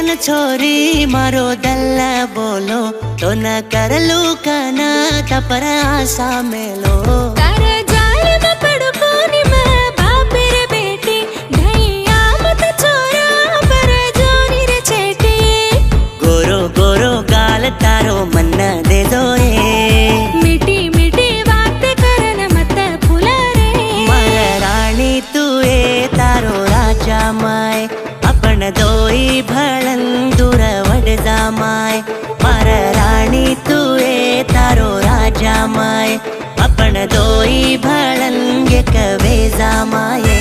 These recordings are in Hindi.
देखन छोरी मारो दल्ल बोलो तो न करलू कना तपर आशा मेलो गोरो गोरो गाल तारो मन दे दो मीठी मीठी बात करन मत भूला रे मारा रानी तू ए तारो राजा माय अपन दोई भळन दूर वड जा माय मारा रानी तू ए तारो राजा माय अपन दोई भळन एक वेजा माये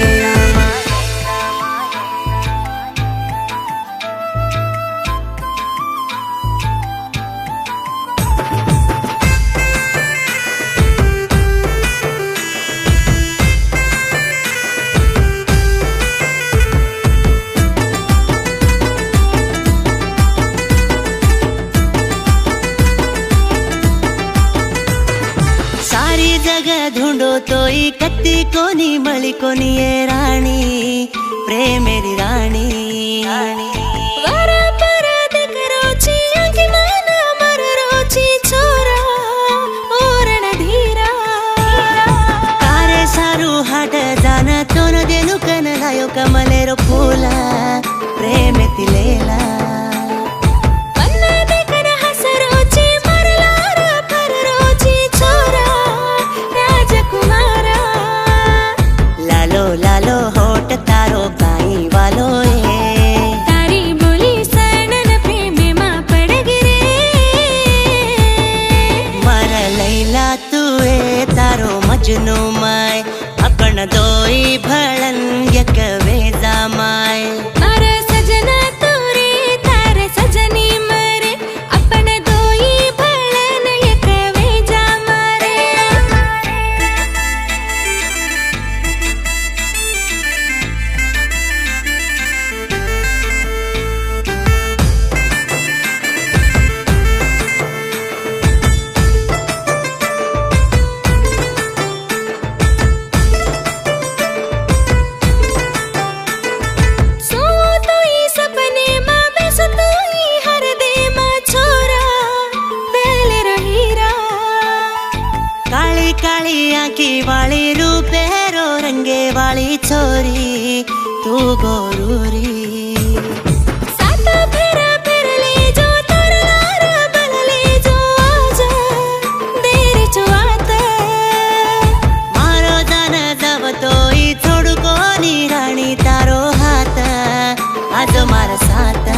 सारी जगह ढूंढो तोई कत्ती कोनी मळी कोनी ये राणी प्रेम मेरी राणी वरा पर देख रोची अंगी माना मर रोची छोरा ओरण धीरा तारे सारू हाट जान तो न देनु कन लायो कमलेरो फूला प्रेम तिलेला लालो होट तारो काई वालो तारी बोली सनन प्रेम मा पड़ गिरे मारा लैला तू ए तारो मजनू माय अपन दोई भळन एक वेजा माय मारा सजना तू रे तार सजनी मरे अपन दोई भळन एक वेजा मारे काली काली आंखी वाली रूपे रो रंगे वाली छोरी तू गोरूरी साता फेरा फेर ले जो तरलार बल ले जो आजा देर चुआत मारो दान जब तोई छोड़ कोनी राणी तारो हाथ आज मारा साथ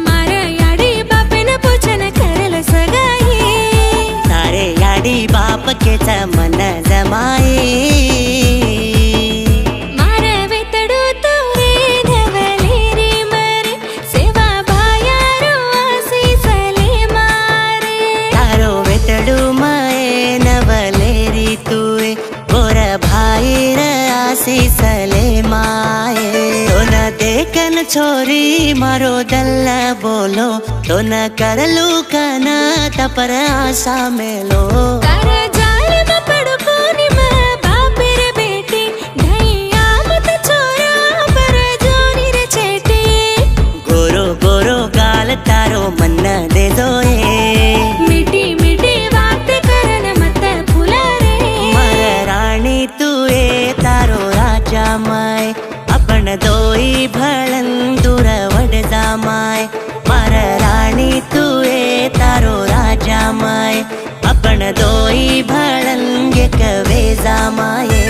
मारा याडी बापेन पूछन करल सगाई तारे याडी बाप के मन जमाई मारा वेतडू तो रे धवलेरी मरे सेवा भायारो आसीसले मारे तारो वेतडू माए नवलेरी तुए गोर भाई रे आसीसले माए तो न देखन छोरी मारो दल्ल बोलो तो न करलू कना तपर आशा मेलो तारा जाल में पड़ो कोनी में बापेर बेटी ढैया मत छोरा पर जोनी रे छेटी गोरो गोरो गाल तारो मन दे दो मीठी मीठी बात करन मत भूला रे मारा रानी तू ए तारो राजा माय अपन दोई भळन दूर वड जा माय मारा राणी तू ए तारो राजा माय अपन दोई भळन एक वेजा माये।